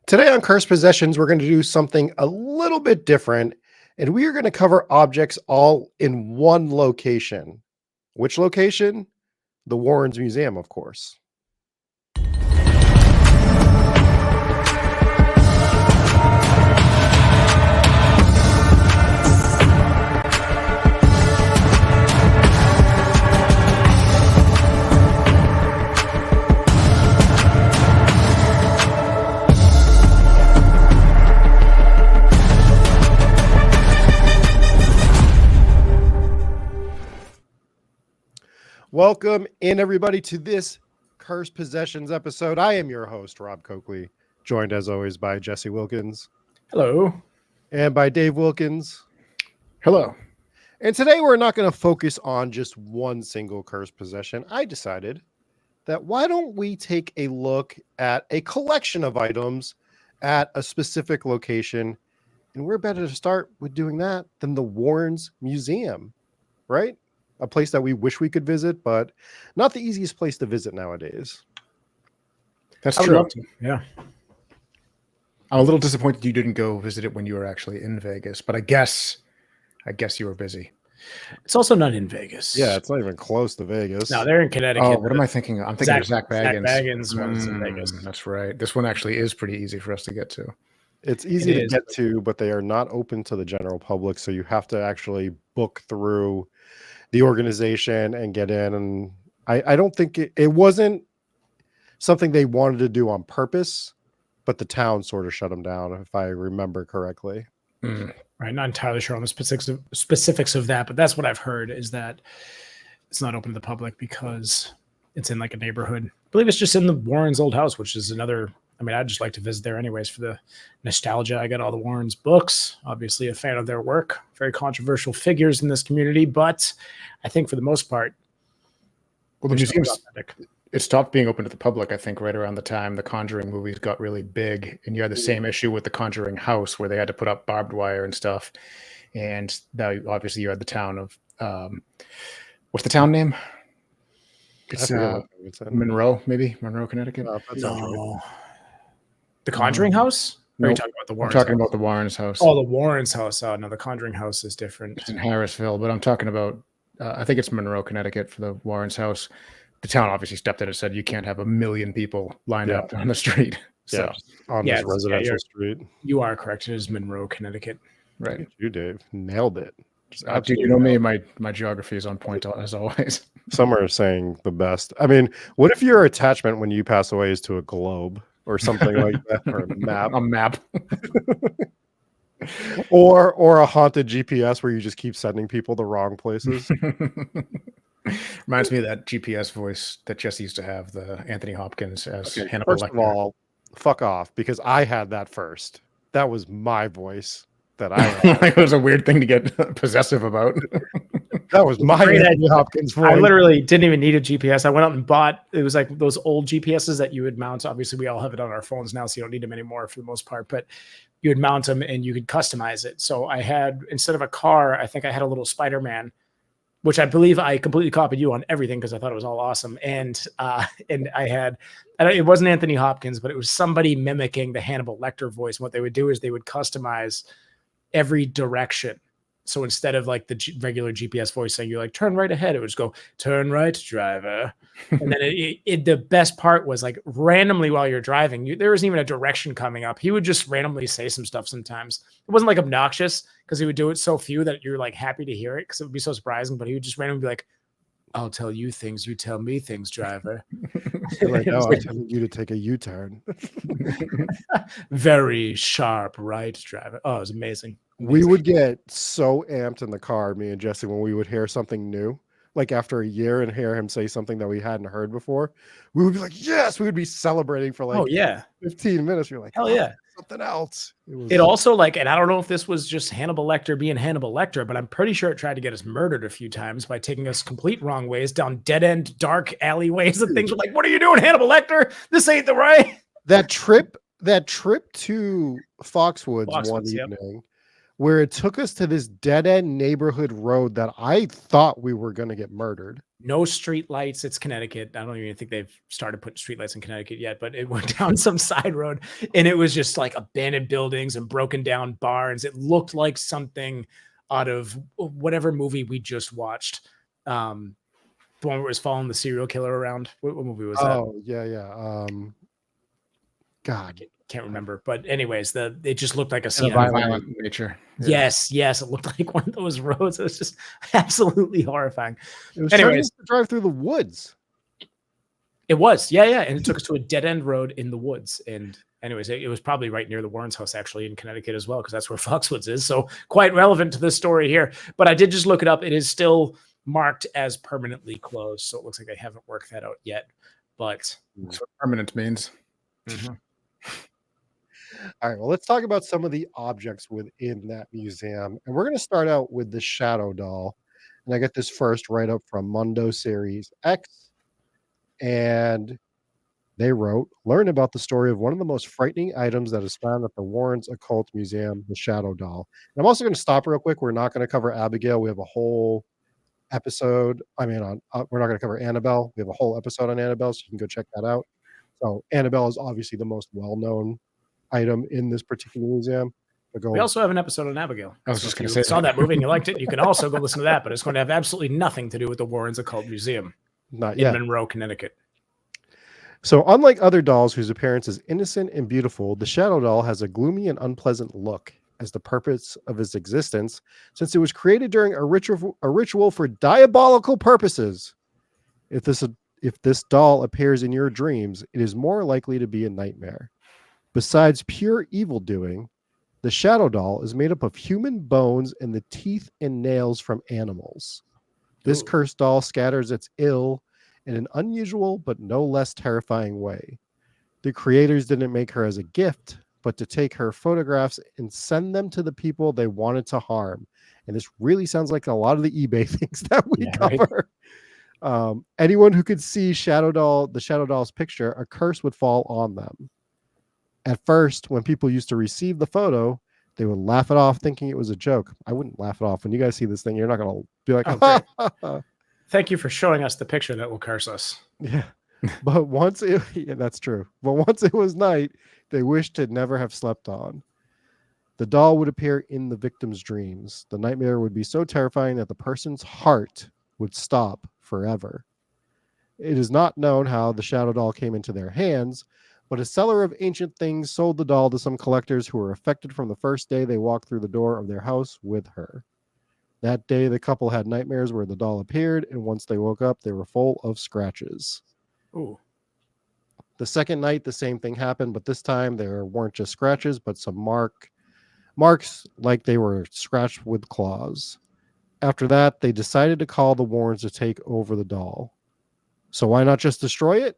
Today on Cursed Possessions, we're going to do something a little bit different, and we are going to cover objects all in one location. Which location? The Warrens Museum, of course. Welcome in, everybody, to this Cursed Possessions episode. I am your host, Rob Coakley, joined as always by Jesse Wilkins. Hello. And by Dave Wilkins. Hello. And today we're not going to focus on just one single cursed possession. I decided that why don't we take a look at a collection of items at a specific location, and we're better to start with doing that than the Warrens Museum, right? A place that we wish we could visit, but not the easiest place to visit nowadays. That's true. Yeah. I'm a little disappointed you didn't go visit it when you were actually in Vegas, but I guess you were busy. It's also not in Vegas. Yeah, it's not even close to Vegas. No, they're in Connecticut. Oh, what am I thinking? I'm thinking of Zach Baggins. Zach Baggins was in Vegas. That's right. This one actually is pretty easy for us to get to. It's easy to get to, but they are not open to the general public, so you have to actually book through the organization and get in. And I don't think it wasn't something they wanted to do on purpose, but the town sort of shut them down, if I remember correctly. Right, not entirely sure on the specifics of that, but that's what I've heard, is that it's not open to the public because it's in like a neighborhood. I believe it's just in the Warrens' old house, which is another. I mean, I'd just like to visit there anyways for the nostalgia. I got all the Warrens books, obviously a fan of their work, very controversial figures in this community, but I think for the most part, well, the museum, it stopped being open to the public, I think, right around the time the Conjuring movies got really big. And you had the same issue with the Conjuring house where they had to put up barbed wire and stuff. And now, obviously, you had the town of, what's the town name? It's Monroe, maybe? Monroe, Connecticut? No. The Conjuring house? Or are you talking about the Warrens? I'm talking about the Warrens house. Oh, the Warrens house. Oh, no, the Conjuring house is different. It's in Harrisville, but I'm talking about, I think it's Monroe, Connecticut for the Warrens house. The town obviously stepped in and said, you can't have 1 million people lined up on the street. So on this residential street. You are correct. It is Monroe, Connecticut. Right. You, Dave. Nailed it. Dude, you know me, my geography is on point as always. Some are saying the best. I mean, what if your attachment when you pass away is to a globe or something like that, or a map? A map. or a haunted GPS where you just keep sending people the wrong places. Reminds me of that GPS voice that Jesse used to have, the Anthony Hopkins as Hannibal First of all, fuck off, because I had that first. That was my voice that I had. It was a weird thing to get possessive about. That was my Anthony Hopkins voice. I literally didn't even need a GPS. I went out and bought, it was like those old GPSs that you would mount. Obviously, we all have it on our phones now, so you don't need them anymore for the most part, but you would mount them and you could customize it. So I had, instead of a car, I think I had a little Spider-Man, which I believe I completely copied you on everything because I thought it was all awesome. And I had, it wasn't Anthony Hopkins, but it was somebody mimicking the Hannibal Lecter voice. And what they would do is they would customize every direction. So instead of like the regular GPS voice saying you're like, turn right ahead, it would just go, turn right, driver. And then the best part was like randomly while you're driving, there wasn't even a direction coming up. He would just randomly say some stuff sometimes. It wasn't like obnoxious because he would do it so few that you're like happy to hear it because it would be so surprising. But he would just randomly be like, I'll tell you things, you tell me things, driver. Right now, I'm telling you to take a U-turn. Very sharp right, driver. Oh, it was amazing. We would get so amped in the car, me and Jesse, when we would hear something new. Like after a year and hear him say something that we hadn't heard before, we would be like, yes, we would be celebrating for like 15 minutes. You're like, hell yeah. Something else. It also like, and I don't know if this was just Hannibal Lecter being Hannibal Lecter, but I'm pretty sure it tried to get us murdered a few times by taking us complete wrong ways down dead end, dark alleyways and things. We're like, what are you doing, Hannibal Lecter? This ain't the right. That trip to Foxwoods one evening, where it took us to this dead end neighborhood road that I thought we were going to get murdered. No street lights. It's Connecticut. I don't even think they've started putting street lights in Connecticut yet, but it went down some side road and it was just like abandoned buildings and broken down barns. It looked like something out of whatever movie we just watched. The one where it was following the serial killer around. What movie was that? Oh, yeah. God. Can't remember. But anyways, it just looked like a scene. Violent nature. Yeah. Yes. It looked like one of those roads. It was just absolutely horrifying. It was turning us to drive through the woods. It was. Yeah. And it took us to a dead end road in the woods. And anyways, it was probably right near the Warrens' house, actually, in Connecticut as well, because that's where Foxwoods is. So quite relevant to this story here. But I did just look it up. It is still marked as permanently closed. So it looks like they haven't worked that out yet. But that's what permanent means. Mm-hmm. All right, well, let's talk about some of the objects within that museum. And we're going to start out with the Shadow Doll. And I get this first right up from Mundo Series X. And they wrote, learn about the story of one of the most frightening items that is found at the Warrens Occult Museum, the Shadow Doll. And I'm also going to stop real quick. We're not going to cover Abigail. We have a whole episode. We're not going to cover Annabelle. We have a whole episode on Annabelle, so you can go check that out. So Annabelle is obviously the most well-known item in this particular museum. We also have an episode on Abigail. I was just going to say, saw that movie and you liked it, you can also go listen to that, but it's going to have absolutely nothing to do with the Warrens Occult Museum. Not yet. In Monroe, Connecticut. So unlike other dolls whose appearance is innocent and beautiful, the Shadow Doll has a gloomy and unpleasant look as the purpose of its existence, since it was created during a ritual for diabolical purposes. If this doll appears in your dreams, it is more likely to be a nightmare. Besides pure evil doing, the Shadow Doll is made up of human bones and the teeth and nails from animals. This cursed doll scatters its ill in an unusual but no less terrifying way. The creators didn't make her as a gift, but to take her photographs and send them to the people they wanted to harm. And this really sounds like a lot of the eBay things that we cover. Right? Anyone who could see the Shadow Doll's picture, a curse would fall on them. At first, when people used to receive the photo, they would laugh it off thinking it was a joke. I wouldn't laugh it off. When you guys see this thing, you're not going to be like, oh, thank you for showing us the picture that will curse us. Yeah. But that's true. But once it was night, they wished to never have slept on. The doll would appear in the victim's dreams. The nightmare would be so terrifying that the person's heart would stop forever. It is not known how the Shadow Doll came into their hands, but a seller of ancient things sold the doll to some collectors who were affected from the first day they walked through the door of their house with her. That day, the couple had nightmares where the doll appeared, and once they woke up, they were full of scratches. Ooh. The second night, the same thing happened, but this time there weren't just scratches, but some marks like they were scratched with claws. After that, they decided to call the Warrens to take over the doll. So why not just destroy it?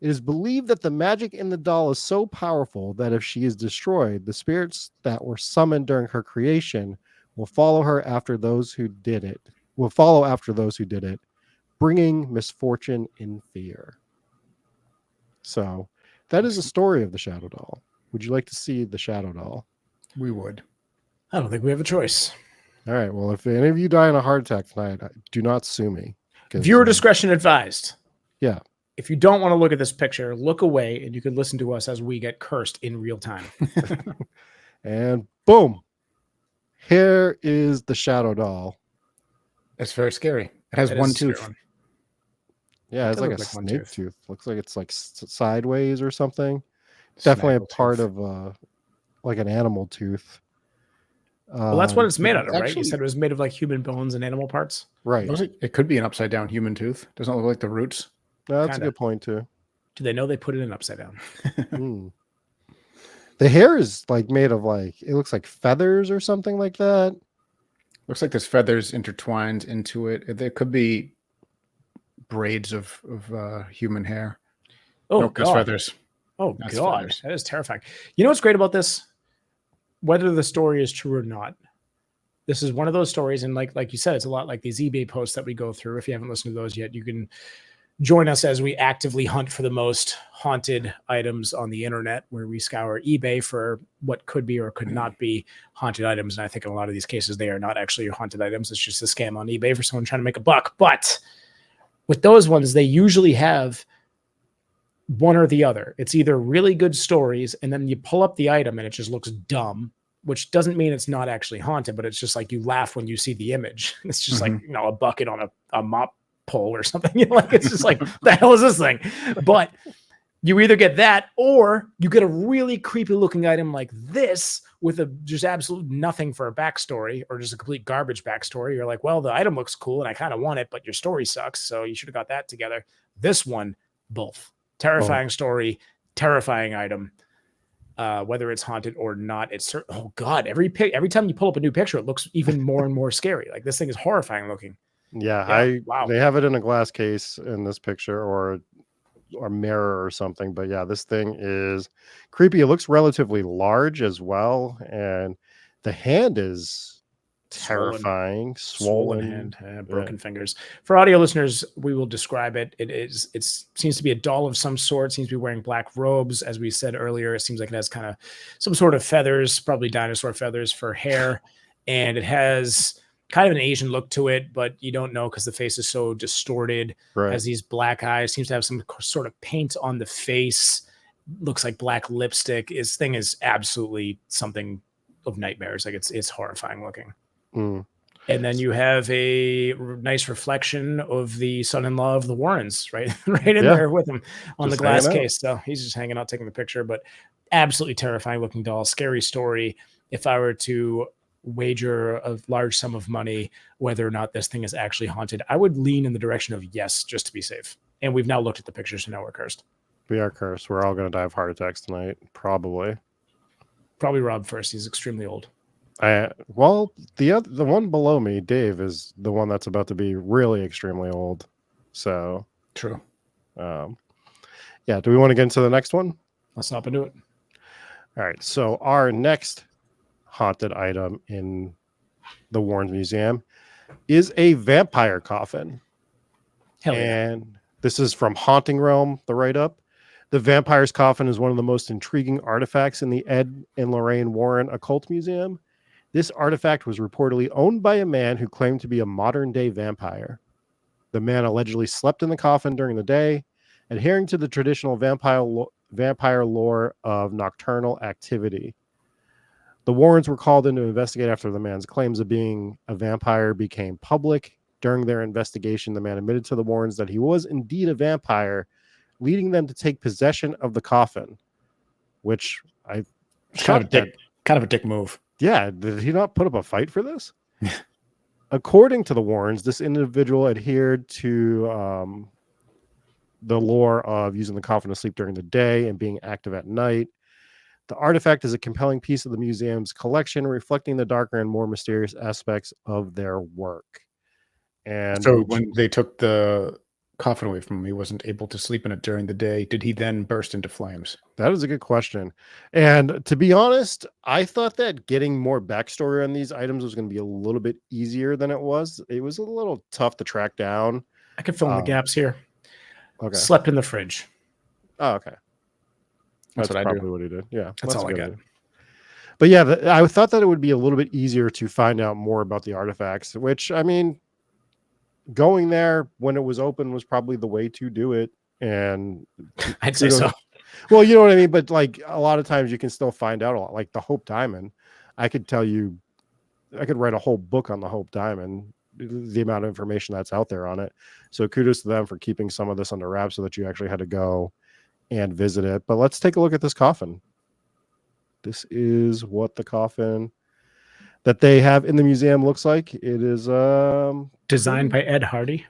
It is believed that the magic in the doll is so powerful that if she is destroyed, the spirits that were summoned during her creation will follow after those who did it, bringing misfortune and fear. So that is the story of the Shadow Doll. Would you like to see the Shadow Doll? We would. I don't think we have a choice. All right. Well, if any of you die in a heart attack tonight, do not sue me. Viewer discretion advised. Yeah. If you don't want to look at this picture, look away and you can listen to us as we get cursed in real time. And boom. Here is the Shadow Doll. It's very scary. It has one tooth. Yeah, it's like a snake tooth. Looks like it's like sideways or something. Definitely a part of like an animal tooth. Well, that's what it's made out of, right? You said it was made of like human bones and animal parts. Right. It could be an upside down human tooth. Doesn't look like the roots. No, that's a good point too. Do they know they put it in upside down? The hair is like made of it looks like feathers or something like that. Looks like there's feathers intertwined into it. There could be braids of human hair. Oh, nope, God. Feathers. Oh, that's God. Feathers. That is terrifying. You know what's great about this? Whether the story is true or not, this is one of those stories. And like you said, it's a lot like these eBay posts that we go through. If you haven't listened to those yet, you can join us as we actively hunt for the most haunted items on the internet, where we scour eBay for what could be or could not be haunted items. And I think in a lot of these cases, they are not actually haunted items. It's just a scam on eBay for someone trying to make a buck. But With those ones, they usually have one or the other. It's either really good stories, and then you pull up the item and it just looks dumb, which doesn't mean it's not actually haunted, but it's just like you laugh when you see the image. It's just like, a bucket on a mop pole or something. Like, it's just like, the hell is this thing? But you either get that or you get a really creepy looking item like this with just absolute nothing for a backstory, or just a complete garbage backstory. You're like, well, the item looks cool and I kind of want it, but your story sucks. So you should have got that together. This one, both. Terrifying story, terrifying item. Whether it's haunted or not, it's oh god, every time you pull up a new picture, it looks even more and more scary. Like, this thing is horrifying looking. Wow. They have it in a glass case in this picture, or mirror or something, but yeah, this thing is creepy. It looks relatively large as well, and the hand is terrifying, swollen hand, broken fingers. For audio listeners, we will describe it. It seems to be a doll of some sort. Seems to be wearing black robes, as we said earlier. It seems like it has kind of some sort of feathers, probably dinosaur feathers for hair, and it has kind of an Asian look to it, but you don't know because the face is so distorted. Right. Has these black eyes, seems to have some sort of paint on the face, looks like black lipstick. This thing is absolutely something of nightmares. Like, it's horrifying looking. And then you have a nice reflection of the son-in-law of the Warrens, right in there with him on just the glass case. So he's just hanging out, taking the picture, but absolutely terrifying looking doll. Scary story. If I were to wager a large sum of money whether or not this thing is actually haunted, I would lean in the direction of yes, just to be safe. And we've now looked at the pictures, so now we're cursed. We are cursed. We're all going to die of heart attacks tonight, probably Rob first. He's extremely old. Well, the one below me, Dave, is the one that's about to be really extremely old. So true. Yeah. Do we want to get into the next one? Let's hop into it. All right. So our next haunted item in the Warrens Museum is a vampire coffin. Hell yeah. And this is from Haunting Realm, the write-up. The vampire's coffin is one of the most intriguing artifacts in the Ed and Lorraine Warren Occult Museum. This artifact was reportedly owned by a man who claimed to be a modern-day vampire. The man allegedly slept in the coffin during the day, adhering to the traditional vampire lore of nocturnal activity. The Warrens were called in to investigate after the man's claims of being a vampire became public. During their investigation, the man admitted to the Warrens that he was indeed a vampire, leading them to take possession of the coffin, which kind of a dick move. Yeah, did he not put up a fight for this? According to the Warrens, this individual adhered to the lore of using the coffin to sleep during the day and being active at night. The artifact is a compelling piece of the museum's collection, reflecting the darker and more mysterious aspects of their work. And so when they took the coffin away from him, he wasn't able to sleep in it during the day. Did he then burst into flames? That is a good question. And to be honest, I thought that getting more backstory on these items was going to be a little bit easier than it was. It was a little tough to track down. I could fill in the gaps here. Okay. Slept in the fridge. Oh, okay. That's what probably I do. what he did. Yeah. That's all I got. But yeah, I thought that it would be a little bit easier to find out more about the artifacts, which, I mean, going there when it was open was probably the way to do it. And I'd say so. Well, you know what I mean? But like a lot of times you can still find out a lot. Like the Hope Diamond, I could write a whole book on the Hope Diamond, the amount of information that's out there on it. So kudos to them for keeping some of this under wraps so that you actually had to go and visit it. But let's take a look at this coffin. This is what the coffin that they have in the museum looks like. It is designed by Ed Hardy.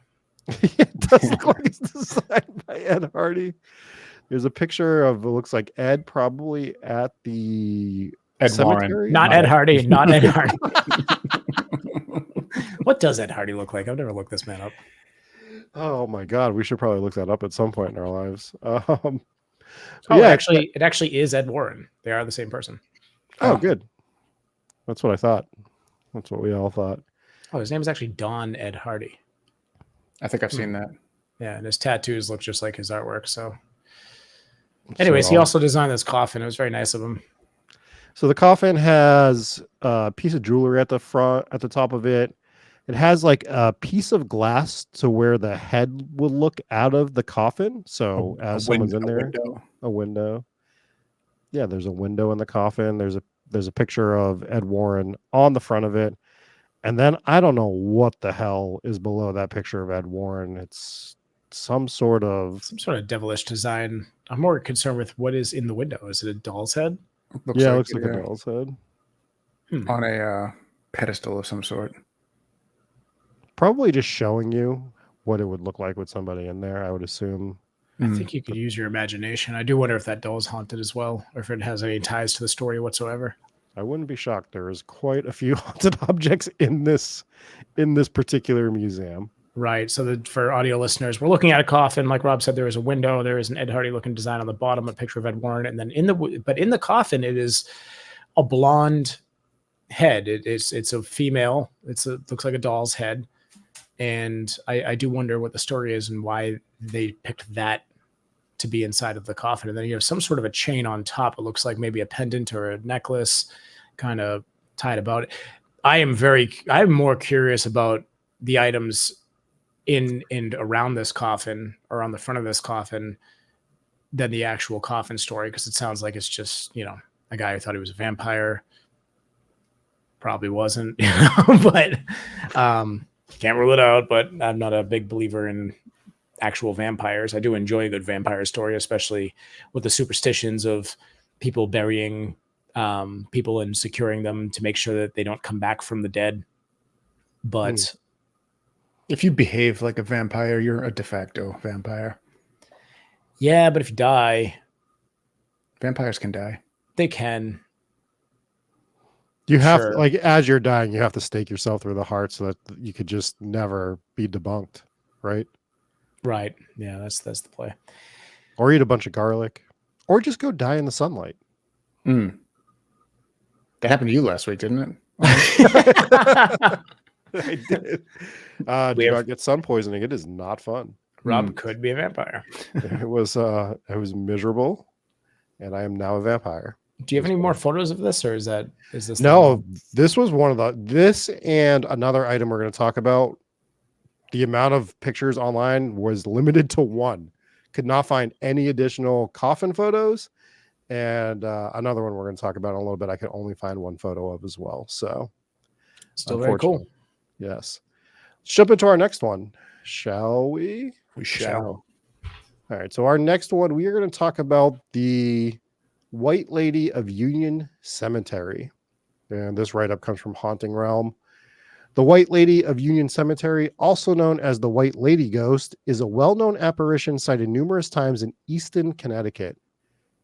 It does look like it's designed by Ed Hardy. There's a picture of it looks like Ed probably at the Ed cemetery. Warren. Not Ed Hardy. Not Ed Hardy. What does Ed Hardy look like? I've never looked this man up. Oh my God, we should probably look that up at some point in our lives. Yeah, it actually is Ed Warren. They are the same person. Oh, good. That's what I thought. That's what we all thought. Oh, his name is actually Don Ed Hardy. I think I've seen that. Yeah, and his tattoos look just like his artwork. So, anyways, he also designed this coffin. It was very nice of him. So the coffin has a piece of jewelry at the front, at the top of it. It has like a piece of glass to where the head will look out of the coffin. So as someone's in there, a window. Yeah, there's a window in the coffin. There's a picture of Ed Warren on the front of it. And then I don't know what the hell is below that picture of Ed Warren. It's some sort of devilish design. I'm more concerned with what is in the window. Is it a doll's head? Looks like a doll's head. On a pedestal of some sort. Probably just showing you what it would look like with somebody in there, I would assume. I think you could use your imagination. I do wonder if that doll is haunted as well, or if it has any ties to the story whatsoever. I wouldn't be shocked. There is quite a few haunted objects in this particular museum. Right. So for audio listeners, we're looking at a coffin. Like Rob said, there is a window. There is an Ed Hardy looking design on the bottom, a picture of Ed Warren, and then in the coffin, it is a blonde head. It's a female. Looks like a doll's head. And I do wonder what the story is and why they picked that to be inside of the coffin. And then you have some sort of a chain on top. It looks like maybe a pendant or a necklace kind of tied about it. I'm more curious about the items in and around this coffin or on the front of this coffin than the actual coffin story, because it sounds like it's just, a guy who thought he was a vampire. Probably wasn't, but can't rule it out. But I'm not a big believer in actual vampires. I do enjoy a good vampire story, especially with the superstitions of people burying people and securing them to make sure that they don't come back from the dead. But if you behave like a vampire, you're a de facto vampire. Yeah, but if you die, vampires can die. They can. You have to, like, as you're dying, you have to stake yourself through the heart so that you could just never be debunked, right? Right. Yeah, that's the play. Or eat a bunch of garlic, or just go die in the sunlight. That happened to you last week, didn't it? I did. Do not get sun poisoning. It is not fun. Rob could be a vampire. It was miserable, and I am now a vampire. Do you have any more photos of this, or is this? No, this was one of this and another item we're going to talk about. The amount of pictures online was limited to one. Could not find any additional coffin photos. And another one we're going to talk about in a little bit, I could only find one photo of as well. So still very cool. Yes. Let's jump into our next one, shall we? We shall. All right. So our next one, we are going to talk about the White Lady of Union Cemetery. And this write-up comes from Haunting Realm. The White Lady of Union Cemetery, also known as the White Lady Ghost, is a well-known apparition cited numerous times in Easton, Connecticut.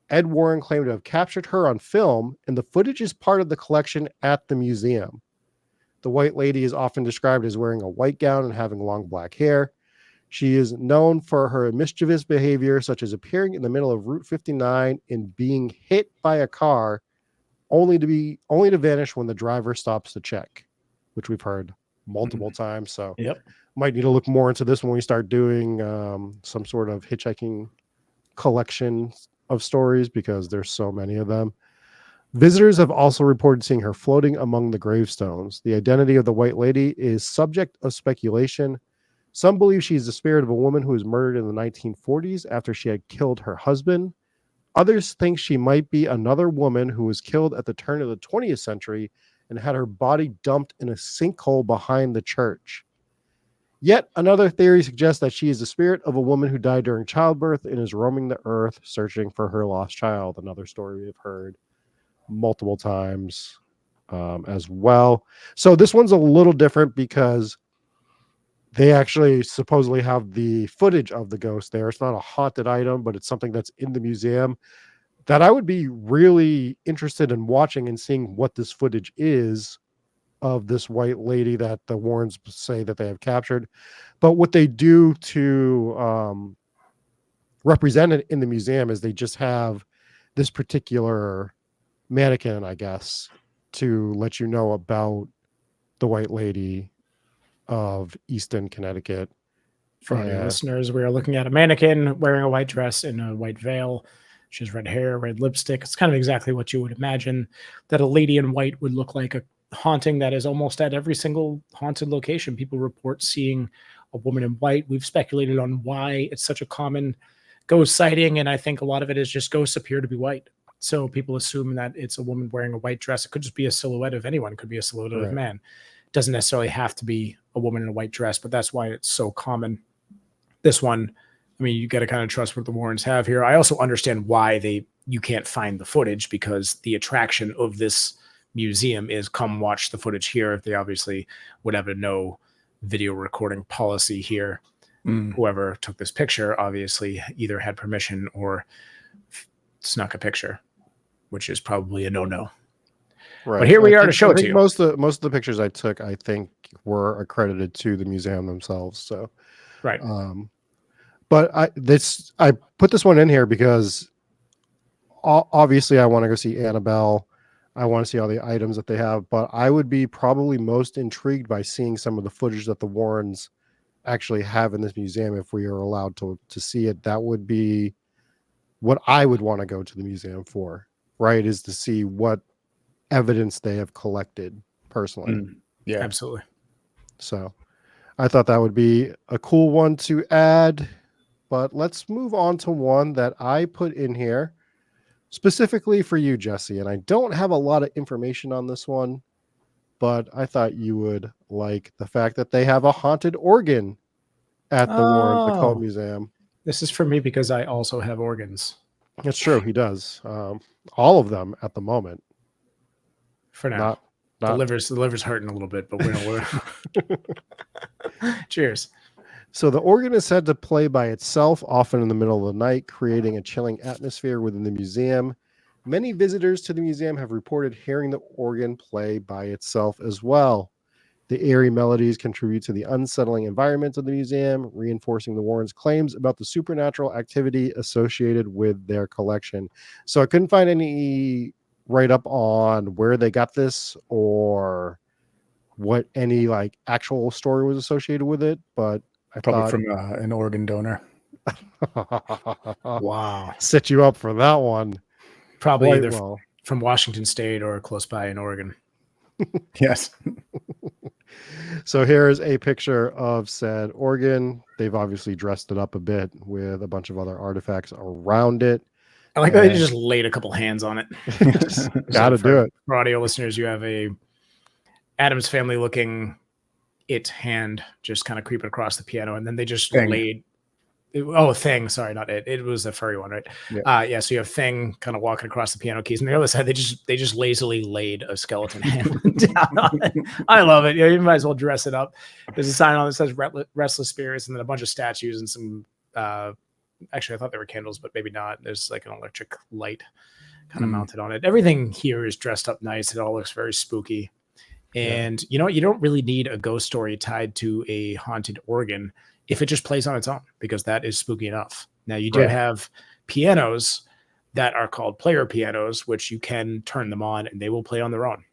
Ed Warren claimed to have captured her on film, and the footage is part of the collection at the museum. The White Lady is often described as wearing a white gown and having long black hair. She is known for her mischievous behavior, such as appearing in the middle of Route 59 and being hit by a car, only to vanish when the driver stops to check, which we've heard multiple times. So might need to look more into this when we start doing some sort of hitchhiking collection of stories, because there's so many of them. Visitors have also reported seeing her floating among the gravestones. The identity of the White Lady is subject of speculation. Some believe she is the spirit of a woman who was murdered in the 1940s after she had killed her husband. Others think she might be another woman who was killed at the turn of the 20th century and had her body dumped in a sinkhole behind the church. Yet another theory suggests that she is the spirit of a woman who died during childbirth and is roaming the earth searching for her lost child. Another story we've heard multiple times as well. So this one's a little different because they actually supposedly have the footage of the ghost there. It's not a haunted item, but it's something that's in the museum that I would be really interested in watching and seeing what this footage is of this White Lady that the Warrens say that they have captured. But what they do to represent it in the museum is they just have this particular mannequin, I guess, to let you know about the White Lady of Easton, Connecticut. For our listeners, we are looking at a mannequin wearing a white dress and a white veil. She has red hair, red lipstick. It's kind of exactly what you would imagine that a lady in white would look like. haunting that is almost at every single haunted location. People report seeing a woman in white. We've speculated on why it's such a common ghost sighting, and I think a lot of it is just ghosts appear to be white. So people assume that it's a woman wearing a white dress. It could just be a silhouette of anyone. It could be a silhouette of a man. It doesn't necessarily have to be a woman in a white dress, but that's why it's so common. This one, I mean, you got to kind of trust what the Warrens have here. I also understand why you can't find the footage, because the attraction of this museum is come watch the footage here. They obviously would have a no video recording policy here. Whoever took this picture obviously either had permission or snuck a picture, which is probably a no-no. Right. But here we are to show it to you. Most of the pictures I took, I think, were accredited to the museum themselves. So, right. But I put this one in here because obviously I want to go see Annabelle. I want to see all the items that they have, but I would be probably most intrigued by seeing some of the footage that the Warrens actually have in this museum. If we are allowed to see it, that would be what I would want to go to the museum for, right? Is to see what evidence they have collected personally. Yeah, absolutely. So I thought that would be a cool one to add, but let's move on to one that I put in here specifically for you, Jesse. And I don't have a lot of information on this one, but I thought you would like the fact that they have a haunted organ at the Warrens Occult Museum. This is for me because I also have organs. It's true. He does. All of them at the moment. For now. The liver's hurting a little bit, but we're cheers. So the organ is said to play by itself, often in the middle of the night, creating a chilling atmosphere within the museum. Many visitors to the museum have reported hearing the organ play by itself as well. The eerie melodies contribute to the unsettling environment of the museum, reinforcing the Warrens' claims about the supernatural activity associated with their collection. So I couldn't find any write-up on where they got this or what any like actual story was associated with it, but I probably from an organ donor. Wow. Set you up for that one. Probably either from Washington State or close by in Oregon. Yes. So here's a picture of said organ. They've obviously dressed it up a bit with a bunch of other artifacts around it. I like that they just laid a couple hands on it. Gotta do it. For audio listeners, you have a Addams Family looking hand just kind of creeping across the piano, and then they just laid Thing, sorry, not it. It was a furry one, right? Yeah. So you have Thing kind of walking across the piano keys, and the other side they just lazily laid a skeleton hand down on it. I love it. You might as well dress it up. There's a sign on it that says Restless Spirits, and then a bunch of statues and some actually I thought they were candles, but maybe not. There's like an electric light kind of mounted on it. Everything here is dressed up nice. It all looks very spooky. And you know, you don't really need a ghost story tied to a haunted organ if it just plays on its own, because that is spooky enough. Now you do have pianos that are called player pianos, which you can turn them on and they will play on their own,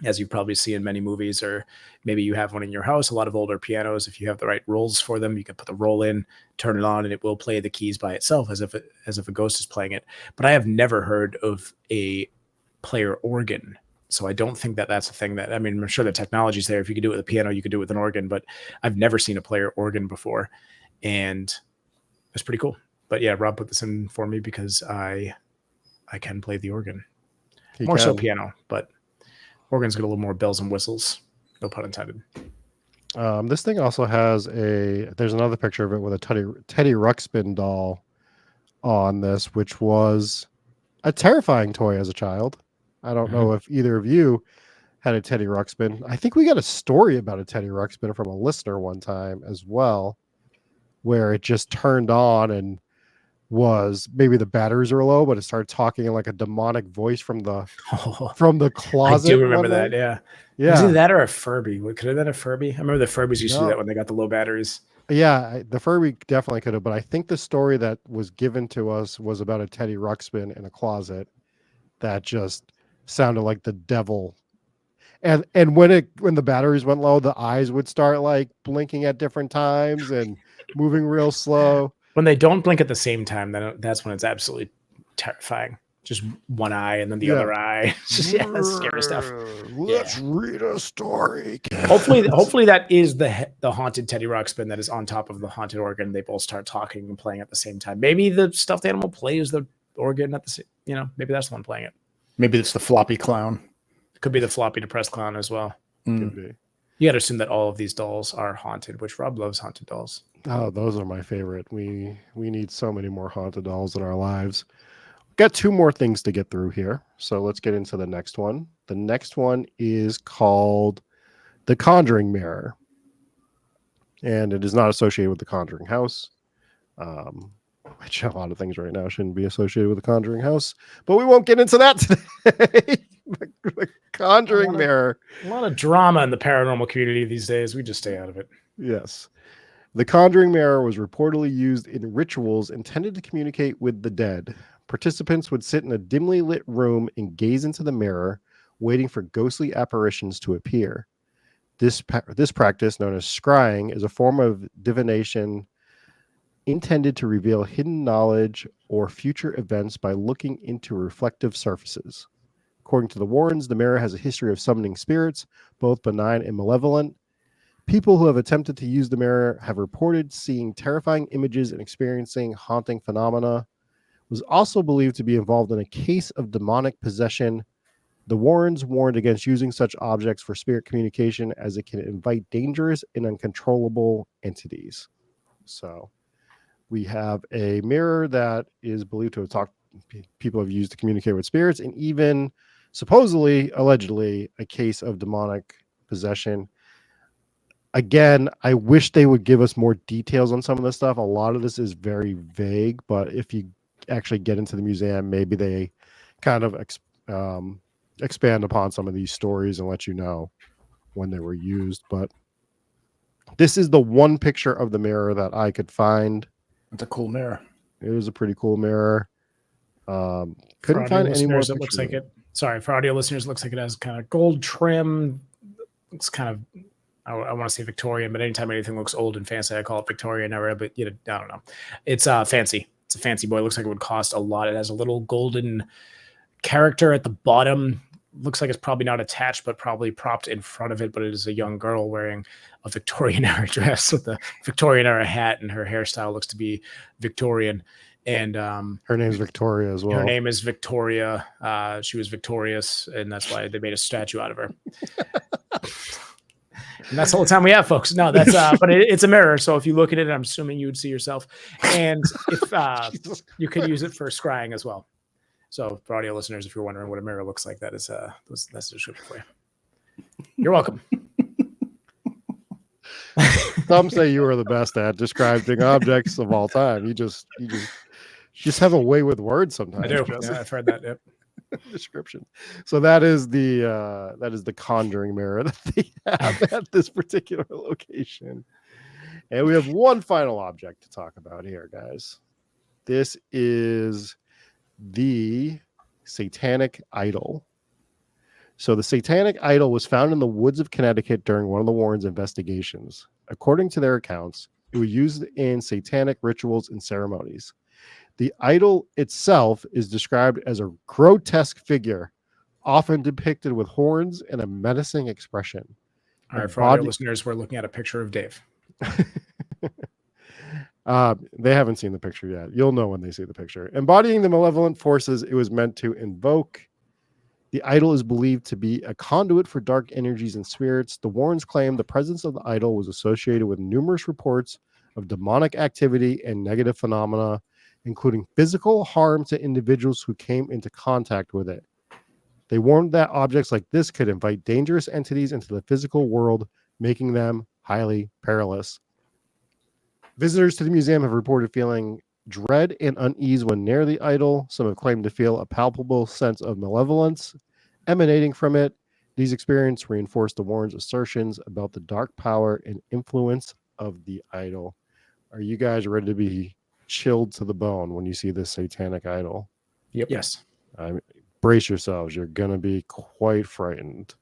as you probably see in many movies, or maybe you have one in your house. A lot of older pianos, if you have the right rolls for them, you can put the roll in, turn it on, and it will play the keys by itself as if a ghost is playing it. But I have never heard of a player organ. So I don't think that that's a thing that, I mean, I'm sure the technology's there. If you could do it with a piano, you could do it with an organ, but I've never seen a player organ before. And it's pretty cool. But yeah, Rob put this in for me because I can play the organ. More so piano, but organ's got a little more bells and whistles. No pun intended. This thing also has there's another picture of it with a Teddy Ruxpin doll on this, which was a terrifying toy as a child. I don't know if either of you had a Teddy Ruxpin. I think we got a story about a Teddy Ruxpin from a listener one time as well, where it just turned on and was maybe the batteries are low, but it started talking in like a demonic voice from the closet. I do remember that. Yeah. Was it that or a Furby? Could it have been a Furby? I remember the Furbies used to do that when they got the low batteries. Yeah, the Furby definitely could have, but I think the story that was given to us was about a Teddy Ruxpin in a closet that just sounded like the devil. And when the batteries went low, the eyes would start like blinking at different times and moving real slow. When they don't blink at the same time, then that's when it's absolutely terrifying. just one eye and then the other eye. That's scary stuff. Let's read a story. Hopefully that is the haunted Teddy Ruxpin that is on top of the haunted organ. They both start talking and playing at the same time. Maybe the stuffed animal plays the organ at the same, maybe that's the one playing it. Maybe it's the floppy clown. It could be the floppy depressed clown as well. Could be. You got to assume that all of these dolls are haunted, which Rob loves haunted dolls. Oh, those are my favorite. We need so many more haunted dolls in our lives. Got 2 more things to get through here. So let's get into the next one. The next one is called the Conjuring Mirror. And it is not associated with the Conjuring House. Which a lot of things right now shouldn't be associated with the Conjuring House. But we won't get into that today. The Conjuring Mirror. A lot of drama in the paranormal community these days. We just stay out of it. Yes. The Conjuring Mirror was reportedly used in rituals intended to communicate with the dead. Participants would sit in a dimly lit room and gaze into the mirror, waiting for ghostly apparitions to appear. This practice, known as scrying, is a form of divination intended to reveal hidden knowledge or future events by looking into reflective surfaces. According to the Warrens, the mirror has a history of summoning spirits, both benign and malevolent. People who have attempted to use the mirror have reported seeing terrifying images and experiencing haunting phenomena. It was also believed to be involved in a case of demonic possession. The Warrens warned against using such objects for spirit communication as it can invite dangerous and uncontrollable entities. So we have a mirror that is believed to have people have used to communicate with spirits, and even supposedly, allegedly, a case of demonic possession. Again, I wish they would give us more details on some of this stuff. A lot of this is very vague, but if you actually get into the museum, maybe they kind of expand upon some of these stories and let you know when they were used. But this is the one picture of the mirror that I could find. It's a cool mirror. It was a pretty cool mirror. Couldn't find any more. It looks like it. Sorry, for audio listeners, it looks like it has kind of gold trim. It's kind of, I want to say Victorian, but anytime anything looks old and fancy, I call it Victorian era. But I don't know. It's fancy. It's a fancy boy. It looks like it would cost a lot. It has a little golden character at the bottom. Looks like it's probably not attached, but probably propped in front of it. But it is a young girl wearing a Victorian era dress with a Victorian era hat, and her hairstyle looks to be Victorian. And her name's Victoria as well. Her name is Victoria. She was victorious, and that's why they made a statue out of her. And that's all the time we have, folks. No, that's but it's a mirror. So if you look at it, I'm assuming you would see yourself. And if you can use it for scrying as well. So for audio listeners, if you're wondering what a mirror looks like, that's the description for you. You're welcome. Some say you are the best at describing objects of all time. You just have a way with words sometimes. I do. Yeah, I've heard that. Yep. Description. So that is the Conjuring Mirror that they have at this particular location. And we have one final object to talk about here, guys. This is the Satanic Idol. So the Satanic Idol was found in the woods of Connecticut during one of the Warrens' investigations. According to their accounts, it was used in satanic rituals and ceremonies. The idol itself is described as a grotesque figure, often depicted with horns and a menacing expression. All right, for our listeners, we're looking at a picture of Dave. They haven't seen the picture yet. You'll know when they see the picture. Embodying the malevolent forces it was meant to invoke. The idol is believed to be a conduit for dark energies and spirits. The Warrens claim the presence of the idol was associated with numerous reports of demonic activity and negative phenomena, including physical harm to individuals who came into contact with it. They warned that objects like this could invite dangerous entities into the physical world, making them highly perilous. Visitors to the museum have reported feeling dread and unease when near the idol. Some have claimed to feel a palpable sense of malevolence emanating from it. These experiences reinforce the Warrens' assertions about the dark power and influence of the idol. Are you guys ready to be chilled to the bone when you see this Satanic Idol? Yep. Yes. Brace yourselves. You're going to be quite frightened.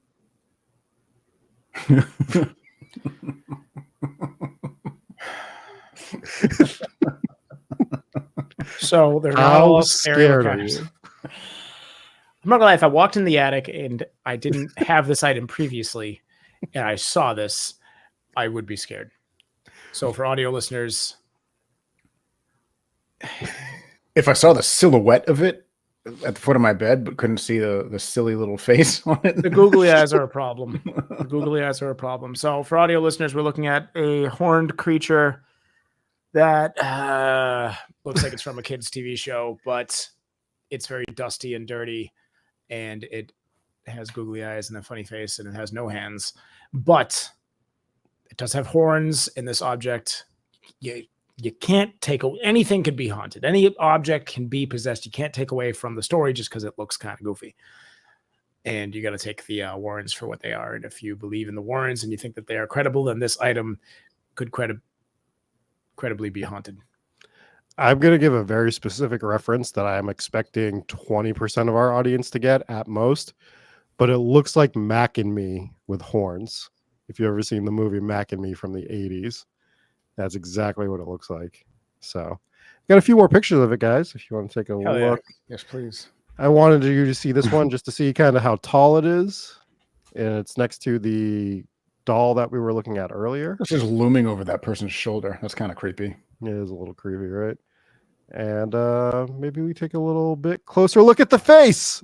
So they're not all scared of you. I'm not gonna lie, if I walked in the attic and I didn't have this item previously and I saw this, I would be scared. So for audio listeners, if I saw the silhouette of it at the foot of my bed, but couldn't see the silly little face on it, the googly eyes are a problem. The googly eyes are a problem. So for audio listeners, we're looking at a horned creature that looks like it's from a kid's TV show, but it's very dusty and dirty, and it has googly eyes and a funny face, and it has no hands, but it does have horns. In this object, you can't take away anything. Could be haunted. Any object can be possessed. You can't take away from the story just because it looks kind of goofy. And you got to take the Warrens for what they are. And if you believe in the Warrens and you think that they are credible, then this item could credibly be haunted. I'm going to give a very specific reference that I am expecting 20% of our audience to get at most, but it looks like Mac and Me with horns. If you've ever seen the movie Mac and Me from the 80s, that's exactly what it looks like. So got a few more pictures of it, guys, if you want to take a look. Yeah. Yes, please. I wanted you to see this one just to see kind of how tall it is. And it's next to the doll that we were looking at earlier. It's just looming over that person's shoulder. That's kind of creepy. It is a little creepy, right? And maybe we take a little bit closer look at the face.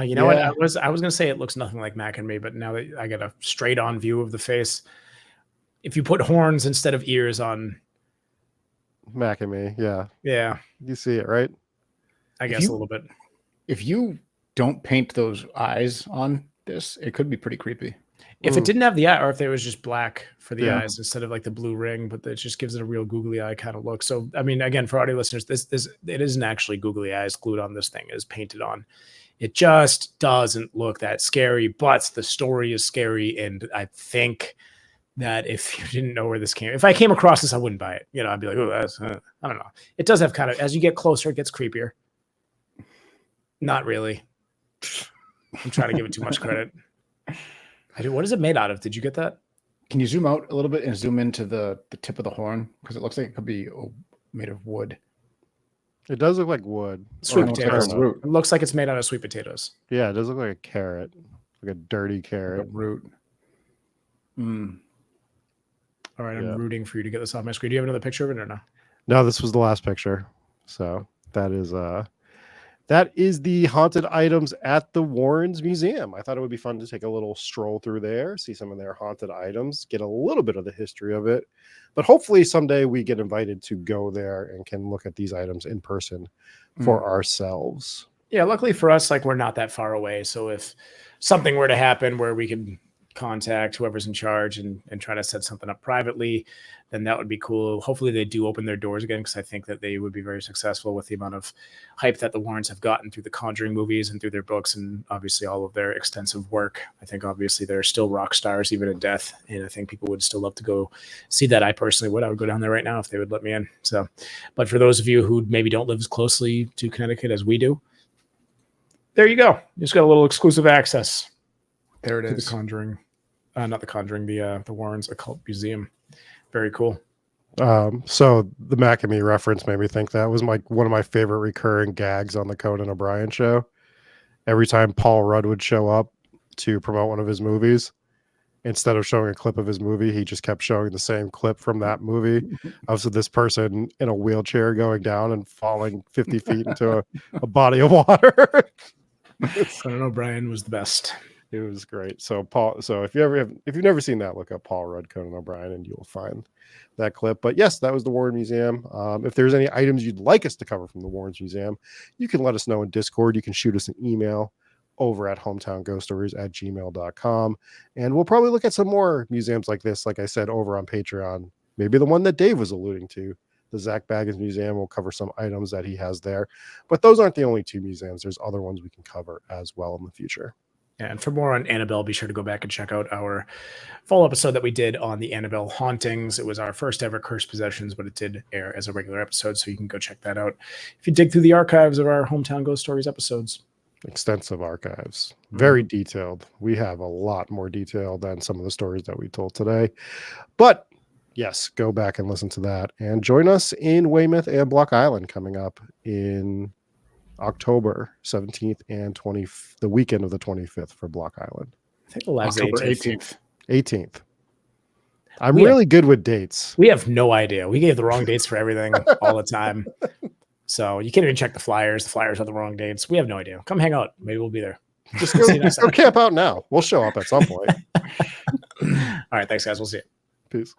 You know what? I was gonna say it looks nothing like Mac and Me, but now that I got a straight on view of the face, if you put horns instead of ears on Mac and Me, yeah, you see it, right? I guess a little bit. If you don't paint those eyes on this, it could be pretty creepy. If it didn't have the eye, or if it was just black for the eyes instead of like the blue ring, but it just gives it a real googly eye kind of look. So, I mean, again, for audio listeners, this it isn't actually googly eyes glued on this thing; it is painted on. It just doesn't look that scary, but the story is scary, and I think that if you didn't know where this came, if I came across this, I wouldn't buy it. You know, I'd be like, oh, that's I don't know. It does have kind of, as you get closer, it gets creepier. Not really. I'm trying to give it too much credit. What is it made out of? Did you get that? Can you zoom out a little bit and zoom into the tip of the horn? Because it looks like it could be made of wood. It does look like wood. Sweet potatoes. It looks like it's made out of sweet potatoes. Yeah, it does look like a carrot. Like a dirty carrot. Like a root. All right, I'm rooting for you to get this off my screen. Do you have another picture of it or no? No, this was the last picture. So that is the haunted items at the Warrens Museum. I thought it would be fun to take a little stroll through there, see some of their haunted items, get a little bit of the history of it. But hopefully someday we get invited to go there and can look at these items in person for ourselves. Yeah, luckily for us, like we're not that far away. So if something were to happen where we could contact whoever's in charge and try to set something up privately, then that would be cool. Hopefully they do open their doors again, because I think that they would be very successful with the amount of hype that the Warrens have gotten through the Conjuring movies and through their books and obviously all of their extensive work. I think obviously they're still rock stars even in death, and I think people would still love to go see that. I personally would. I would go down there right now if they would let me in. So, but for those of you who maybe don't live as closely to Connecticut as we do, there you go. You just got a little exclusive access. There it is. The Conjuring, not the Conjuring, the Warrens Occult Museum. Very cool. So the Mac and Me reference made me think that was one of my favorite recurring gags on the Conan O'Brien show. Every time Paul Rudd would show up to promote one of his movies, instead of showing a clip of his movie, he just kept showing the same clip from that movie of this person in a wheelchair going down and falling 50 feet into a body of water. Conan O'Brien was the best. It was great. So if you've never seen that, look up Paul Rudd, Conan O'Brien, and you'll find that clip. But yes, that was the Warren Museum. If there's any items you'd like us to cover from the Warren Museum, you can let us know in Discord. You can shoot us an email over at hometownghoststories@gmail.com. And we'll probably look at some more museums like this, like I said, over on Patreon. Maybe the one that Dave was alluding to, the Zach Baggins Museum. We'll cover some items that he has there. But those aren't the only two museums. There's other ones we can cover as well in the future. And for more on Annabelle, be sure to go back and check out our full episode that we did on the Annabelle hauntings. It was our first ever Cursed Possessions, but it did air as a regular episode, so you can go check that out if you dig through the archives of our Hometown Ghost Stories episodes. Extensive archives, very detailed. We have a lot more detail than some of the stories that we told today. But yes, go back and listen to that and join us in Weymouth and Block Island coming up in October 17th and 20th, the weekend of the 25th for Block Island. I think the live's October 18th. 18th. I'm really good with dates. We have no idea. We gave the wrong dates for everything all the time. So you can't even check the flyers. The flyers are the wrong dates. We have no idea. Come hang out. Maybe we'll be there. Just go camp out now. We'll show up at some point. All right. Thanks, guys. We'll see you. Peace.